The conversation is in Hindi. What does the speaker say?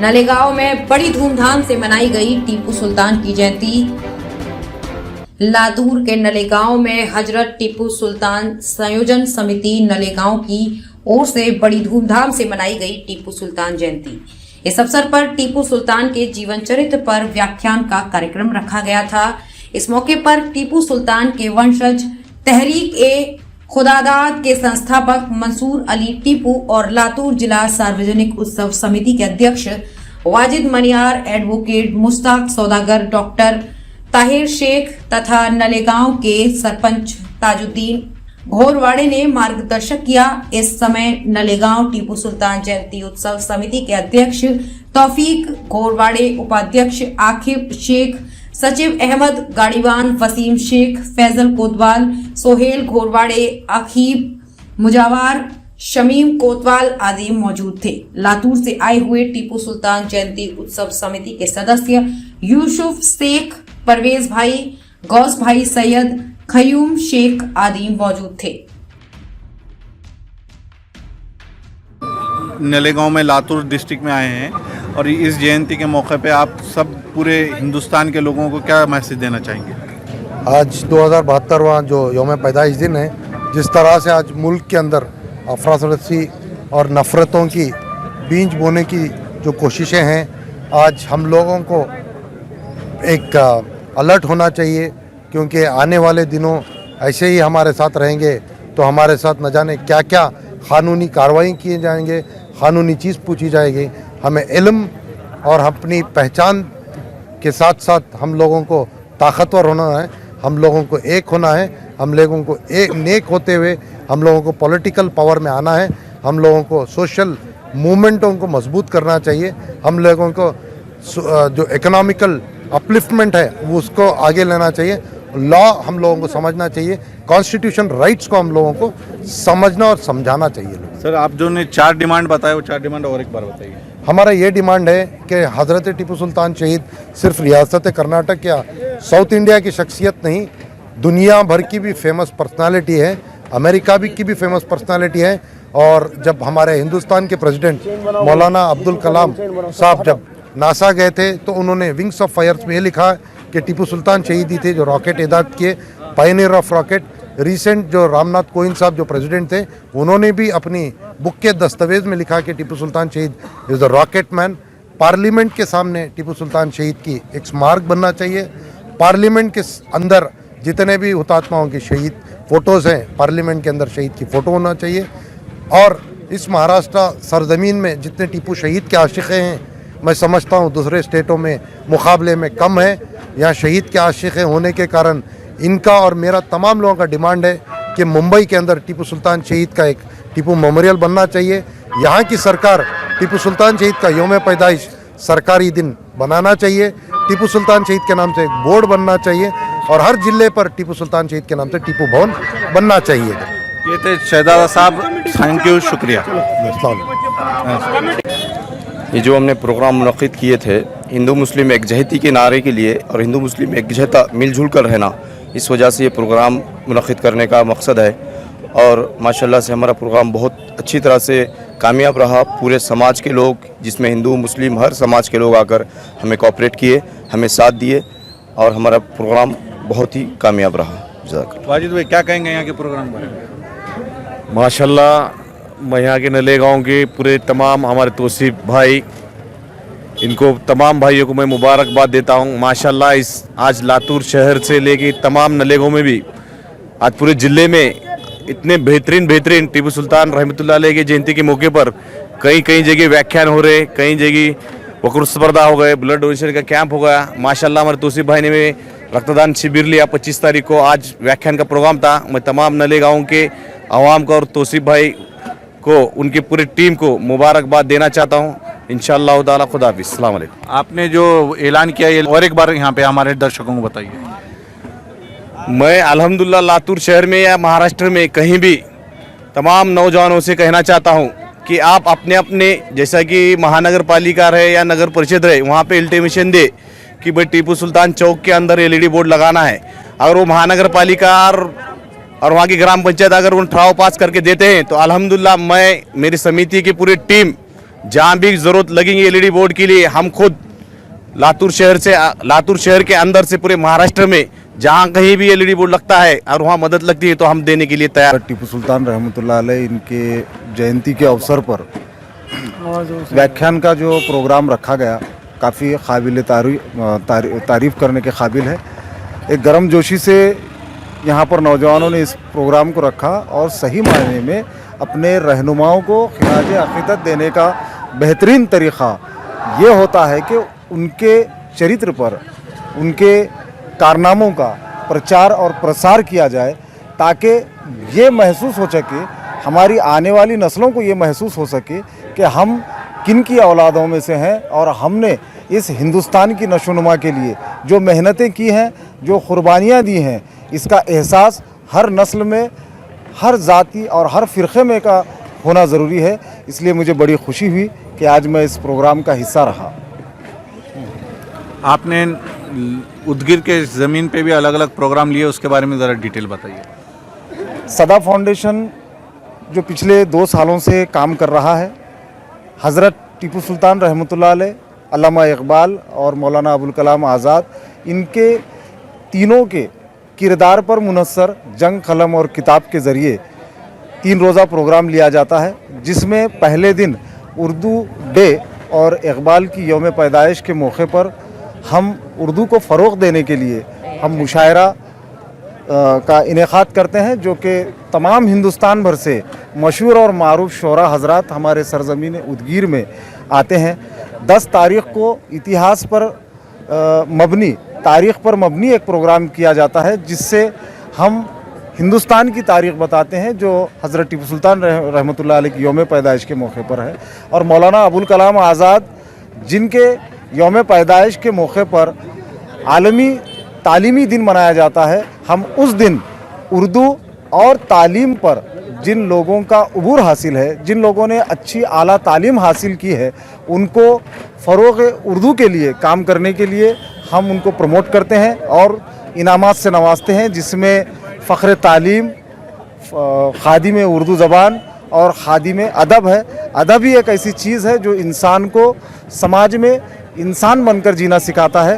नलेगांव में बड़ी धूमधाम से मनाई गई टीपू सुल्तान की जयंती। लातूर के नलेगांव में हजरत टीपू सुल्तान संयोजन समिति नलेगांव की ओर से बड़ी धूमधाम से मनाई गई टीपू सुल्तान जयंती। इस अवसर पर टीपू सुल्तान के जीवन चरित्र पर व्याख्यान का कार्यक्रम रखा गया था। इस मौके पर टीपू सुल्तान के वंशज तहरीक ए खुदादाद के संस्थापक मंसूर अली टीपू और लातूर जिला सार्वजनिक उत्सव समिति के अध्यक्ष वाजिद मनियार, एडवोकेट मुश्ताक सौदागर, डॉक्टर ताहिर शेख तथा नलेगांव के सरपंच ताजुद्दीन घोरवाड़े ने मार्गदर्शक किया। इस समय नलेगांव टीपू सुल्तान जयंती उत्सव समिति के अध्यक्ष तौफीक घोरवाड़े, उपाध्यक्ष आकिब शेख, सचिव अहमद गाड़ीवान, वसीम शेख, फैजल कोतवाल, सोहेल घोरवाड़े, अखीब मुजावार, शमीम कोतवाल आदि मौजूद थे। लातूर से आए हुए टीपू सुल्तान जयंती उत्सव समिति के सदस्य यूसुफ शेख, परवेज भाई, गौस भाई सैयद, खयूम शेख आदि मौजूद थे। नलेगांव में लातूर डिस्ट्रिक्ट में आए हैं और इस जयंती के मौके पे आप सब पूरे हिंदुस्तान के लोगों को क्या मैसेज देना चाहेंगे? आज 2072वां जो यौम पैदाइश दिन है, जिस तरह से आज मुल्क के अंदर अफरातफरी और नफ़रतों की बीज बोने की जो कोशिशें हैं, आज हम लोगों को एक अलर्ट होना चाहिए, क्योंकि आने वाले दिनों ऐसे ही हमारे साथ रहेंगे तो हमारे साथ न जाने क्या क्या क़ानूनी कार्रवाई किए जाएंगे, क़ानूनी चीज़ पूछी जाएगी। हमें इल्म और अपनी पहचान के साथ साथ हम लोगों को ताकतवर होना है, हम लोगों को एक होना है, हम लोगों को एक नेक होते हुए हम लोगों को पॉलिटिकल पावर में आना है, हम लोगों को सोशल मूवमेंटों को मजबूत करना चाहिए, हम लोगों को जो इकोनॉमिकल अपलिफ्टमेंट है वो उसको आगे लेना चाहिए, लॉ हम लोगों को समझना चाहिए, कॉन्स्टिट्यूशन राइट्स को हम लोगों को समझना और समझाना चाहिए। सर, आप जो ने 4 डिमांड बताए वो 4 डिमांड और एक बार बताइए। हमारा ये डिमांड है कि हज़रत टीपू सुल्तान शहीद सिर्फ रियासत कर्नाटक या साउथ इंडिया की शख्सियत नहीं, दुनिया भर की भी फेमस पर्सनालिटी है, अमेरिका भी की भी फेमस पर्सनालिटी है। और जब हमारे हिंदुस्तान के प्रेसिडेंट मौलाना अब्दुल कलाम साहब जब नासा गए थे तो उन्होंने विंग्स ऑफ फायर्स में ये लिखा कि टीपू सुल्तान शहीद ही थे जो रॉकेट ईजाद किए, पायनियर ऑफ रॉकेट। रिसेंट जो रामनाथ कोविंद साहब जो प्रेसिडेंट थे, उन्होंने भी अपनी बुक के दस्तावेज में लिखा कि टीपू सुल्तान शहीद is the rocket man. Parliament के सामने टीपू सुल्तान शहीद की एक स्मारक बनना चाहिए। पार्लियामेंट के अंदर जितने भी हुतात्माओं की शहीद फ़ोटोज़ हैं, पार्लियामेंट के अंदर शहीद की फ़ोटो होना चाहिए। और इस महाराष्ट्र सरजमीन में जितने टीपू शहीद के आशिक़ हैं, मैं समझता हूँ दूसरे स्टेटों में मुकाबले में कम है। यहाँ शहीद के आशिक़ होने के कारण इनका और मेरा तमाम लोगों का डिमांड है कि मुंबई के अंदर टीपू सुल्तान शहीद का एक टीपू मेमोरियल बनना चाहिए। यहाँ की सरकार टीपू सुल्तान शहीद का यौम पैदाइश सरकारी दिन बनाना चाहिए, टीपू सुल्तान शहीद के नाम से एक बोर्ड बनना चाहिए और हर जिले पर टीपू सुल्तान शहीद के नाम से टीपू भवन बनना चाहिए। ये थे शहजादा साहब, थैंक यू, शुक्रिया। ये जो हमने प्रोग्राम मुनक़िद किए थे हिंदू मुस्लिम एकजहती के नारे के लिए और हिंदू मुस्लिम एकजहता मिलजुल कर रहना, इस वजह से ये प्रोग्राम मुनक़िद करने का मकसद है। और माशाल्लाह से हमारा प्रोग्राम बहुत अच्छी तरह से कामयाब रहा। पूरे समाज के लोग, जिसमें हिंदू मुस्लिम हर समाज के लोग आकर हमें कोऑपरेट किए, हमें साथ दिए और हमारा प्रोग्राम बहुत ही कामयाब रहा। वाजिद भाई क्या कहेंगे यहाँ के प्रोग्राम के बारे में? माशाल्लाह, मैं यहाँ के नलेगांव के पूरे तमाम हमारे तौसीफ भाई, इनको तमाम भाइयों को मैं मुबारकबाद देता हूँ। माशाल्लाह इस आज लातूर शहर से लेके तमाम नलेगांव में भी आज पूरे ज़िले में इतने बेहतरीन टीपू सुल्तान रहमतुल्लाह अलैह की जयंती के मौके पर कई जगह व्याख्यान हो रहे, कई जगह वक्र स्पर्धा हो गए, ब्लड डोनेशन का कैंप हो गया। माशाल्लाह हमारे तौसीफ भाई ने रक्तदान शिविर लिया 25 तारीख को, आज व्याख्यान का प्रोग्राम था। मैं तमाम नलेगांव के आवाम को और तौसीफ भाई को, उनकी पूरी टीम को मुबारकबाद देना चाहता हूँ। इंशाअल्लाह ताला खुदा हाफिज़, अस्सलाम वालेकुम। आपने जो ऐलान किया ये और एक बार यहाँ पे हमारे दर्शकों को बताइए। मैं अल्हम्दुलिल्लाह लातूर शहर में या महाराष्ट्र में कहीं भी तमाम नौजवानों से कहना चाहता हूँ कि आप अपने अपने, जैसा कि महानगर पालिका रहे या नगर परिषद रहे, वहाँ पे इंटीमेशन दे कि भाई टीपू सुल्तान चौक के अंदर LED बोर्ड लगाना है। अगर वो महानगर पालिका और वहाँ की ग्राम पंचायत अगर उन ठराव पास करके देते हैं तो अल्हम्दुलिल्लाह मैं, मेरी समिति की पूरी टीम जहाँ भी ज़रूरत लगेंगी एलईडी बोर्ड के लिए हम खुद लातूर शहर के अंदर से पूरे महाराष्ट्र में जहाँ कहीं भी एलईडी बोर्ड लगता है और वहाँ मदद लगती है तो हम देने के लिए तैयार। टीपू सुल्तान रहमतुल्लाह अलैह इनके जयंती के अवसर पर व्याख्यान का जो प्रोग्राम रखा गया काफ़ी काबिल तारीफ़ करने के काबिल है। एक गर्मजोशी से यहाँ पर नौजवानों ने इस प्रोग्राम को रखा और सही मायने में अपने रहनुमाओं को खिराज अक़ीदत देने का बेहतरीन तरीक़ा ये होता है कि उनके चरित्र पर उनके कारनामों का प्रचार और प्रसार किया जाए ताकि ये महसूस हो सके, हमारी आने वाली नस्लों को ये महसूस हो सके कि हम किन की औलादों में से हैं और हमने इस हिंदुस्तान की नशोनुमा के लिए जो मेहनतें की हैं, जो कुर्बानियाँ दी हैं, इसका एहसास हर नस्ल में, हर जाति और हर फ़िरक़े में का होना ज़रूरी है। इसलिए मुझे बड़ी खुशी हुई कि आज मैं इस प्रोग्राम का हिस्सा रहा। आपने उदगिर के ज़मीन पे भी अलग अलग प्रोग्राम लिए, उसके बारे में ज़रा डिटेल बताइए। सदा फाउंडेशन जो पिछले 2 सालों से काम कर रहा है, हज़रत टीपू सुल्तान रहमतुल्लाह अलैह, अल्लामा इकबाल और मौलाना अबुल कलाम आज़ाद, इनके तीनों के किरदार पर मुनस्सर जंग कलम और किताब के ज़रिए 3 रोज़ा प्रोग्राम लिया जाता है, जिसमें पहले दिन उर्दू डे और इकबाल की यौम पैदाइश के मौके पर हम उर्दू को फ़रोग़ देने के लिए हम मुशायरा का इनेकाद करते हैं, जो कि तमाम हिंदुस्तान भर से मशहूर और मारूफ शोरा हज़रात हमारे सरज़मीन उदगीर में आते हैं। 10 तारीख़ को इतिहास पर तारीख़ पर मबनी एक प्रोग्राम किया जाता है, जिससे हम हिंदुस्तान की तारीख़ बताते हैं जो हज़रत टीपू सुल्तान रहमतुल्लाह अलैह की यौम पैदाइश के मौके पर है। और मौलाना अबुल कलाम आज़ाद, जिनके यौम पैदाइश के मौके पर आलमी तालीमी दिन मनाया जाता है, हम उस दिन उर्दू और तालीम पर जिन लोगों का उबूर हासिल है, जिन लोगों ने अच्छी आला तालीम हासिल की है, उनको फ़रोग़ उर्दू के लिए काम करने के लिए हम उनको प्रमोट करते हैं और इनामात से नवाजते हैं, जिसमें फ़ख्र तालीम, खादिम उर्दू ज़बान और खादिम अदब है। अदब ही एक ऐसी चीज़ है जो इंसान को समाज में इंसान बनकर जीना सिखाता है।